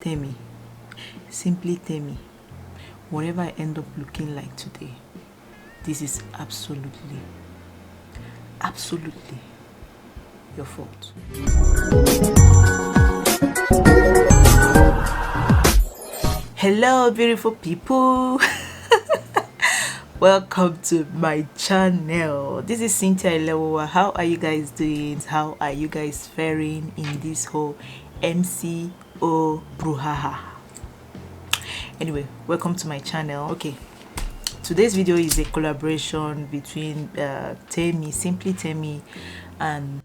Temi, simply Temi, whatever I end up looking like today, this is absolutely your fault. Hello beautiful people. Welcome to my channel. This is Cynthia Ilewowa. How are you guys doing? How are you guys faring in this whole MCO brouhaha? Anyway, welcome to my channel. Okay, today's video is a collaboration between Temi, Simply Temi, and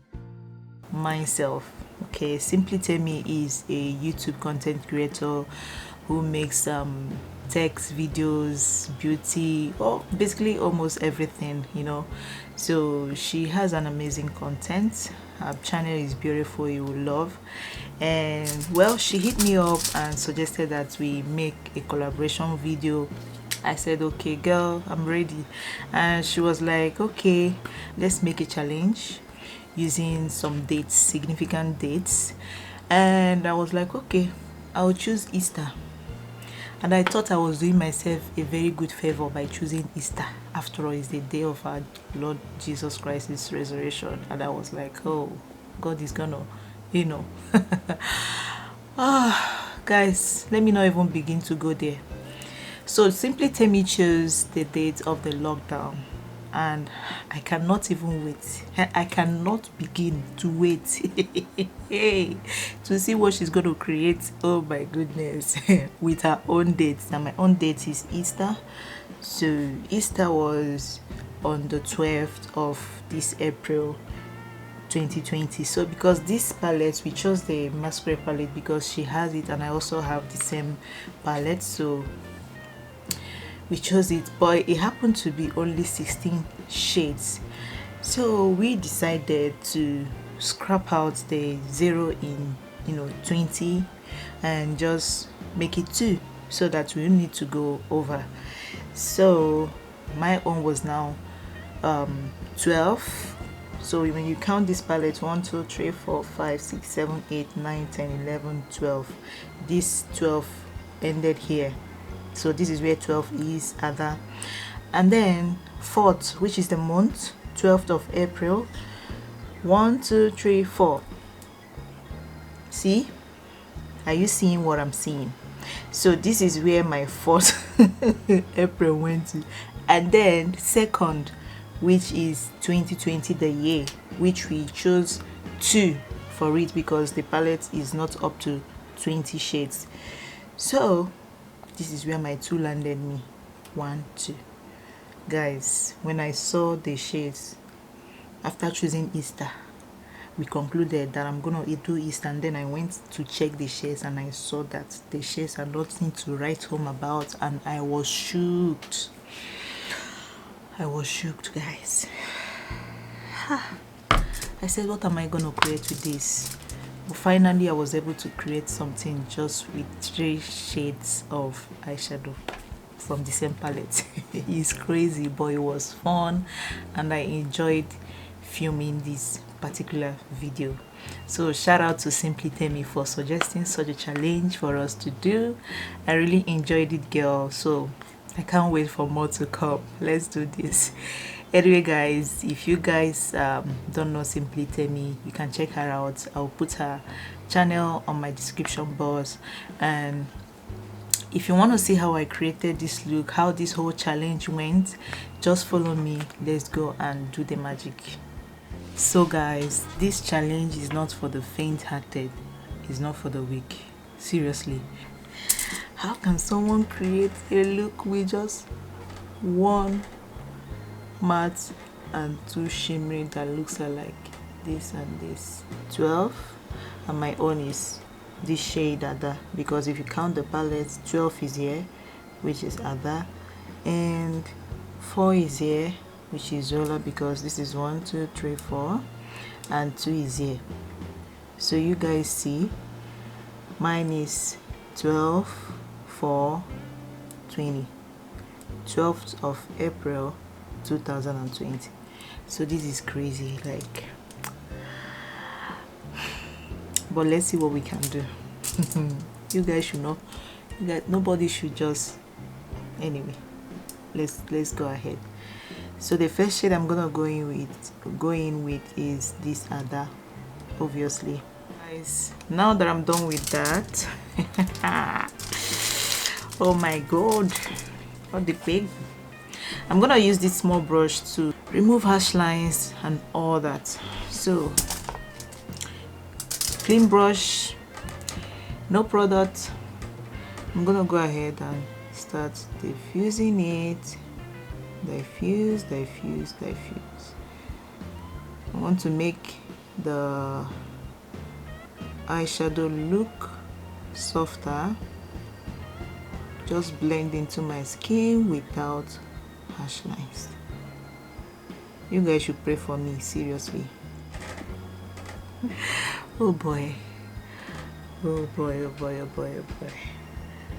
myself. Okay, Simply Temi is a YouTube content creator who makes text videos, beauty, or basically almost everything, you know. So she has an amazing content. Her channel is beautiful, you will love. And well, she hit me up and suggested that we make a collaboration video. I said, okay girl, I'm ready. And she was like, okay, let's make a challenge using some dates, significant dates. And I was like, okay, I'll choose Easter. And I thought I was doing myself a very good favor by choosing Easter. After all, it's the day of our Lord Jesus Christ's resurrection. And I was like, oh, God is gonna, you know. Guys, let me not even begin to go there. So Simply Temi chose the date of the lockdown. And I cannot even wait. I cannot begin to wait to see what she's going to create. Oh my goodness. With her own dates. Now my own date is Easter. So Easter was on the 12th of this April 2020. So because this palette, we chose the Masquerade palette because she has it and I also have the same palette. So we chose it, but it happened to be only 16 shades. So we decided to scrap out the 0 in 20 and just make it 2 so that we don't need to go over. So my own was now 12. So when you count this palette, 1 2 3 4 5 6 7 8 9 10 11 12, this 12 ended here. So this is where 12 is, other. And then 4th, which is the month, 12th of April. 1 2 3 4. See, are you seeing what I'm seeing? So this is where my 4th April went to. And then 2nd, which is 2020, the year, which we chose 2 for it because the palette is not up to 20 shades. So this is where my 2 landed me. 1 2. Guys, when I saw the shades after choosing Easter, we concluded that I'm gonna do Easter, and then I went to check the shades and I saw that the shades are nothing to write home about, and I was shocked. I was shocked, guys. I said, what am I gonna create with this? But finally I was able to create something just with 3 shades of eyeshadow from the same palette. It's crazy, but it was fun and I enjoyed filming this particular video. So shout out to Simply Temi for suggesting such a challenge for us to do. I really enjoyed it, girl. So I can't wait for more to come. Let's do this. Anyway guys, if you guys don't know Simply Temi, you can check her out. I'll put her channel on my description box. And if you want to see how I created this look, how this whole challenge went, just follow me. Let's go and do the magic. So guys, this challenge is not for the faint-hearted. It's not for the weak. Seriously, how can someone create a look with just 1 matte and 2 shimmering that looks like this and this? 12, and my own is this shade other, because if you count the palette, 12 is here, which is other, and 4 is here, which is roller, because this is 1 2 3 4, and 2 is here. So you guys see, mine is 12 4 20, 12th of April 2020. So this is crazy, like, but let's see what we can do. You guys should know. Nobody should just. Anyway, let's go ahead. So the first shade I'm gonna go in with is this Ada, obviously. Guys, now that I'm done with that, oh my god, what the pig! I'm gonna use this small brush to remove harsh lines and all that. So clean brush, no product. I'm gonna go ahead and start diffusing it. Diffuse. I want to make the eyeshadow look softer, just blend into my skin without harsh lines. You guys should pray for me, seriously. Oh boy.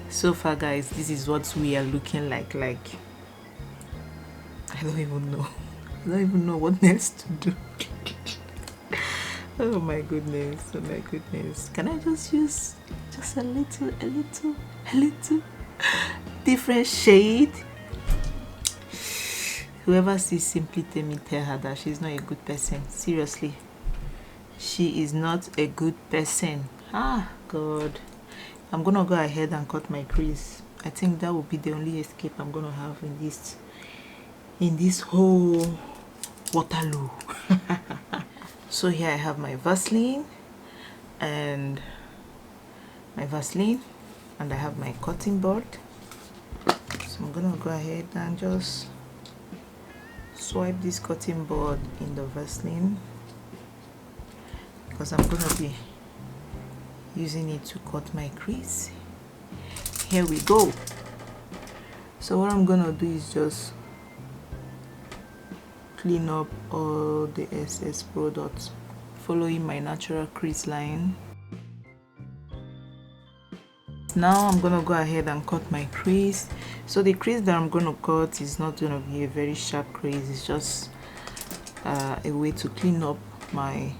So far guys, this is what we are looking like. I don't even know what next to do. Oh my goodness. Can I just use just a little different shade? Whoever sees Simply Temi, tell her that she's not a good person. Seriously, she is not a good person. Ah god, I'm gonna go ahead and cut my crease. I think that will be the only escape I'm gonna have in this whole Waterloo. So here I have my Vaseline and I have my cutting board. So I'm gonna go ahead and just swipe this cutting board in the Vaseline because I'm gonna be using it to cut my crease. Here we go. So what I'm gonna do is just clean up all the excess products following my natural crease line. Now I'm gonna go ahead and cut my crease. So the crease that I'm gonna cut is not gonna be a very sharp crease, it's just a way to clean up my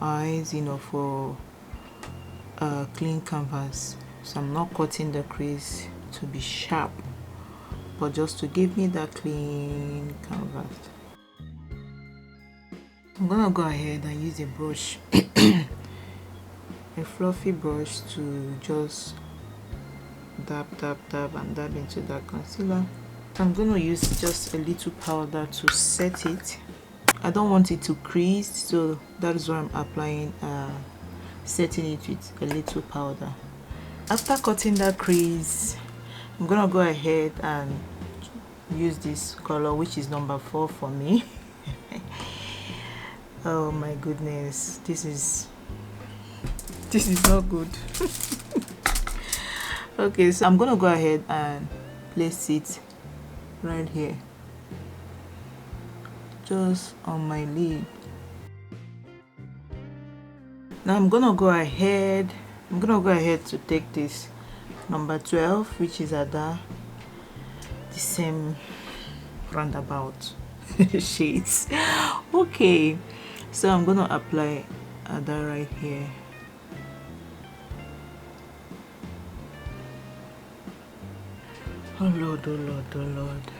eyes, you know, for clean canvas. So I'm not cutting the crease to be sharp, but just to give me that clean canvas. I'm gonna go ahead and use a brush, a fluffy brush, to just dab into that concealer. I'm gonna use just a little powder to set it. I don't want it to crease, so that is why I'm applying setting it with a little powder. After cutting that crease, I'm gonna go ahead and use this color, which is number 4 for me. Oh my goodness, this is not good. Okay, so I'm gonna go ahead and place it right here, just on my lid. Now I'm gonna go ahead to take this number 12, which is Ada, the same roundabout shades. Okay, so I'm gonna apply Ada right here. Oh Lord, oh Lord, oh Lord.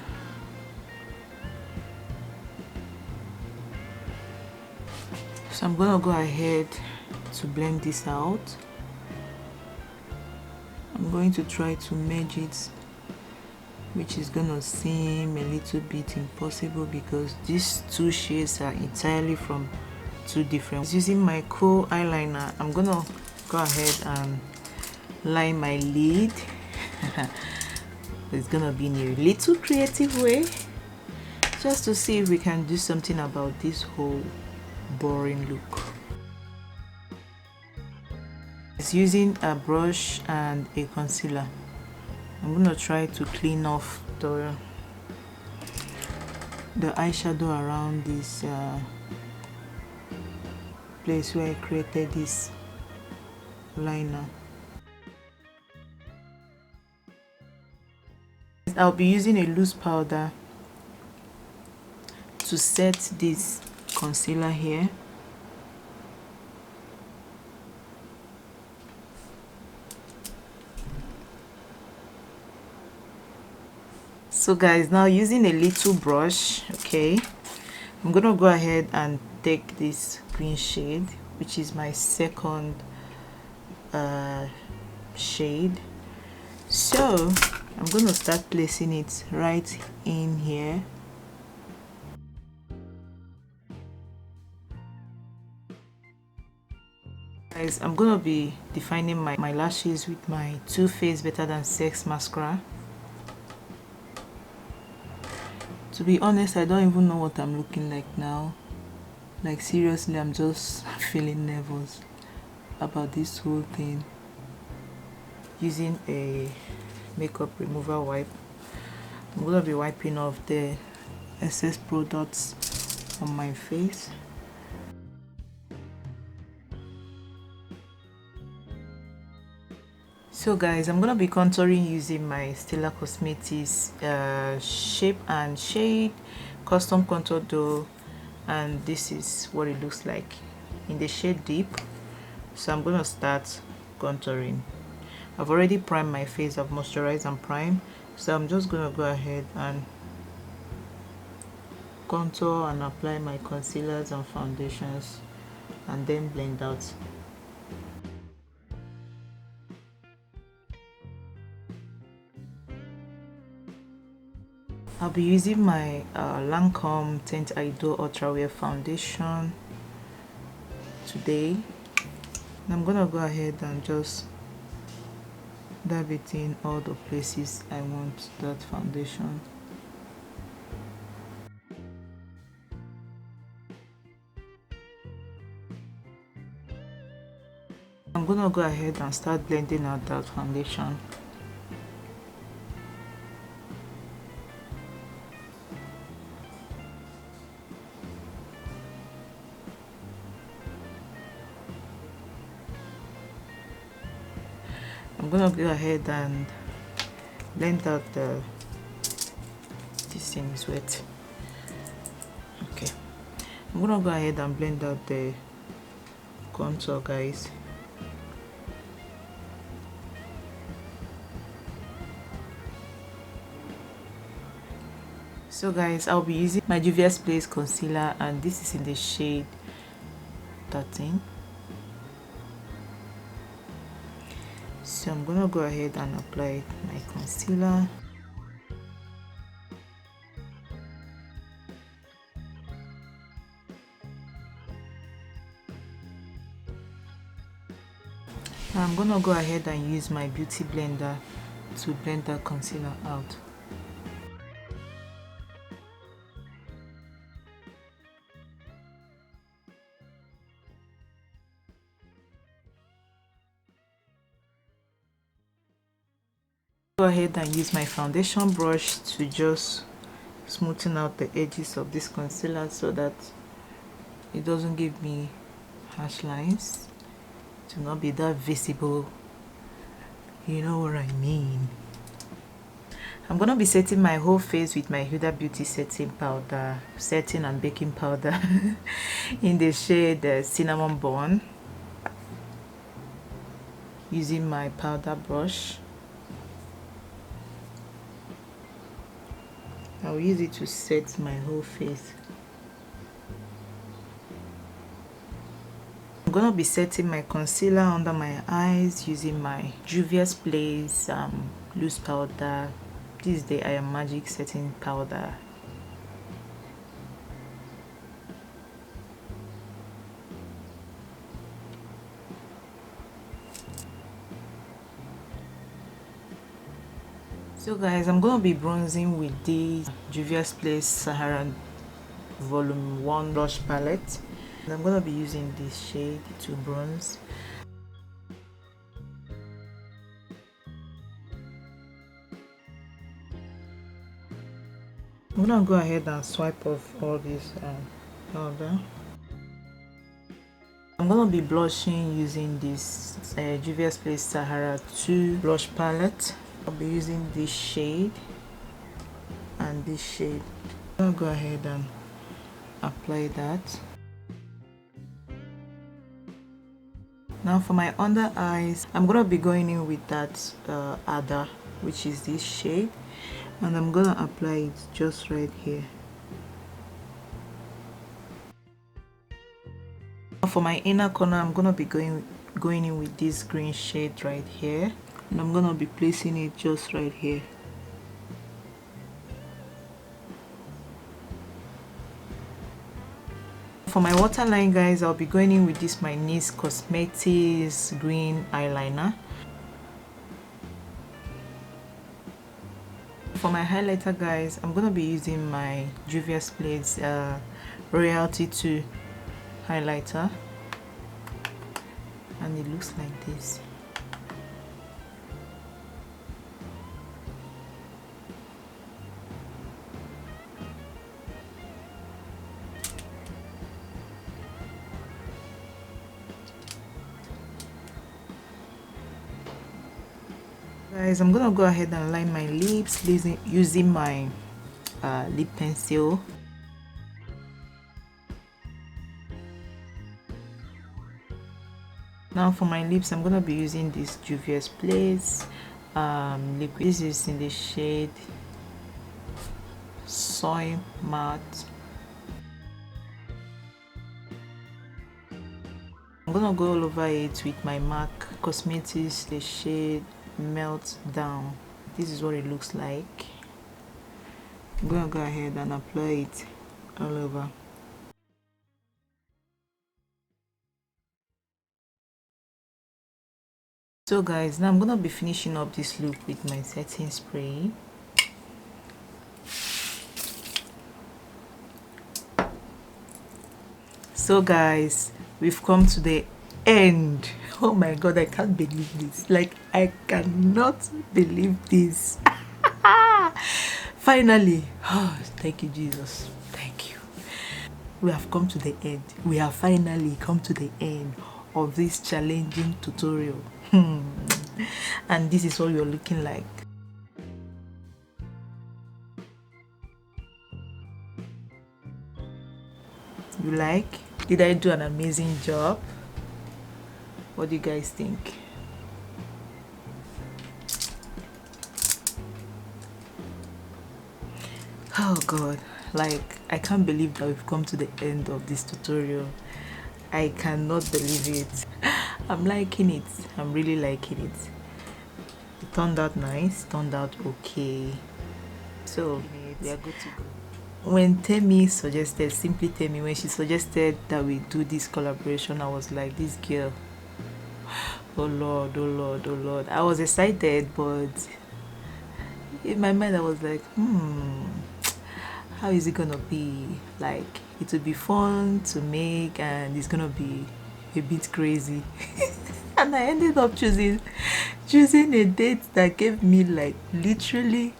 So I'm gonna go ahead to blend this out. I'm going to try to merge it, which is gonna seem a little bit impossible because these two shades are entirely from two different. Using my cool eyeliner, I'm gonna go ahead and line my lid. It's gonna be in a little creative way, just to see if we can do something about this whole boring look. It's using a brush and a concealer. I'm gonna try to clean off the eyeshadow around this place where I created this liner. I'll be using a loose powder to set this concealer here. So guys, now using a little brush, okay, I'm gonna go ahead and take this green shade, which is my second shade. So I'm gonna start placing it right in here. Guys, I'm gonna be defining my lashes with my Too Faced Better Than Sex mascara. To be honest, I don't even know what I'm looking like now. Like seriously, I'm just feeling nervous about this whole thing. Using a makeup remover wipe, I'm gonna be wiping off the excess products on my face. So guys, I'm gonna be contouring using my Stila Cosmetics Shape and Shade Custom Contour Dough, and this is what it looks like in the shade Deep. So I'm gonna start contouring. I've already primed my face, I've moisturized and primed, so I'm just gonna go ahead and contour and apply my concealers and foundations and then blend out. I'll be using my Lancome Teint Idole Ultra Wear Foundation today. And I'm gonna go ahead and just dab it in all the places I want that foundation. I'm gonna go ahead and start blending out that foundation. I'm gonna go ahead and blend out this thing is wet. Okay, I'm gonna go ahead and blend out the contour, guys. So guys, I'll be using my Juvias Place concealer, and this is in the shade 13. So I'm gonna go ahead and apply my concealer. I'm gonna go ahead and use my beauty blender to blend that concealer out. Go ahead and use my foundation brush to just smoothen out the edges of this concealer so that it doesn't give me harsh lines, to not be that visible, you know what I mean. I'm gonna be setting my whole face with my Huda Beauty setting powder, setting and baking powder in the shade Cinnamon Bun, using my powder brush. I'll use it to set my whole face. I'm gonna be setting my concealer under my eyes using my Juvias Place loose powder. This is the I Am Magic setting powder. So guys, I'm gonna be bronzing with the Juvias Place Saharan Volume 1 Blush Palette. And I'm gonna be using this shade to bronze. I'm gonna go ahead and swipe off all this powder. I'm gonna be blushing using this Juvias Place Sahara 2 Blush Palette. I'll be using this shade and this shade. I'll go ahead and apply that. Now for my under eyes, I'm gonna be going in with that Ada which is this shade, and I'm gonna apply it just right here. For my inner corner, I'm gonna be going in with this green shade right here, and I'm gonna be placing it just right here. For my waterline, guys, I'll be going in with this my NYX Cosmetics green eyeliner. For my highlighter, guys, I'm gonna be using my Juvias Place Royalty 2 highlighter, and it looks like this. Guys, I'm gonna go ahead and line my lips using my lip pencil. Now for my lips, I'm gonna be using this Juvias Place liquid. This is in the shade Soy Matte. I'm gonna go all over it with my MAC Cosmetics, the shade Meltdown. This is what it looks like. I'm gonna go ahead and apply it all over. So guys, now I'm gonna be finishing up this look with my setting spray. So guys, we've come to the end. Oh my god, I can't believe this. Like, I cannot believe this. Finally. Oh, thank you, Jesus. Thank you. We have come to the end. We have finally come to the end of this challenging tutorial. And this is what you're looking like. You like? Did I do an amazing job? What do you guys think? Oh god, like, I can't believe that we've come to the end of this tutorial. I cannot believe it. I'm liking it. I'm really liking it. It turned out nice, turned out okay. So we are good to go. When Temi suggested, Simply Temi, when she suggested that we do this collaboration, I was like, this girl, oh lord, oh lord, oh lord. I was excited, but in my mind I was like, how is it gonna be? Like, it will be fun to make, and it's gonna be a bit crazy. And I ended up choosing a date that gave me like literally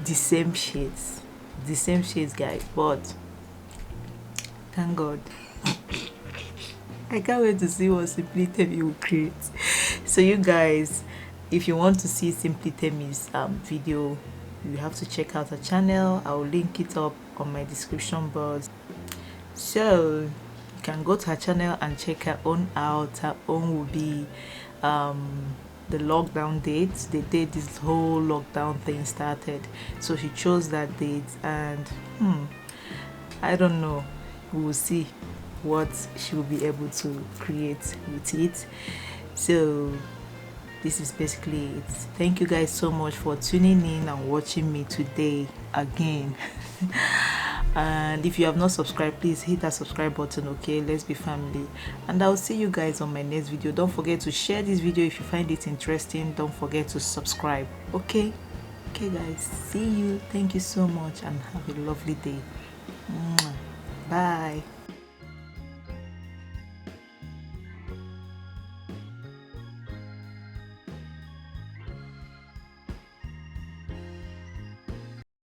the same shades, guys. But thank god, I can't wait to see what Simply Temi will create. So you guys, if you want to see Simply Temi's video, you have to check out her channel. I will link it up on my description box, so you can go to her channel and check her own out. Her own will be the lockdown date, the day this whole lockdown thing started. So she chose that date, and I don't know, we will see what she will be able to create with it. So this is basically it. Thank you guys so much for tuning in and watching me today again. And if you have not subscribed, please hit that subscribe button. Okay, let's be family, and I'll see you guys on my next video. Don't forget to share this video if you find it interesting. Don't forget to subscribe. Okay guys, see you. Thank you so much and have a lovely day. Bye.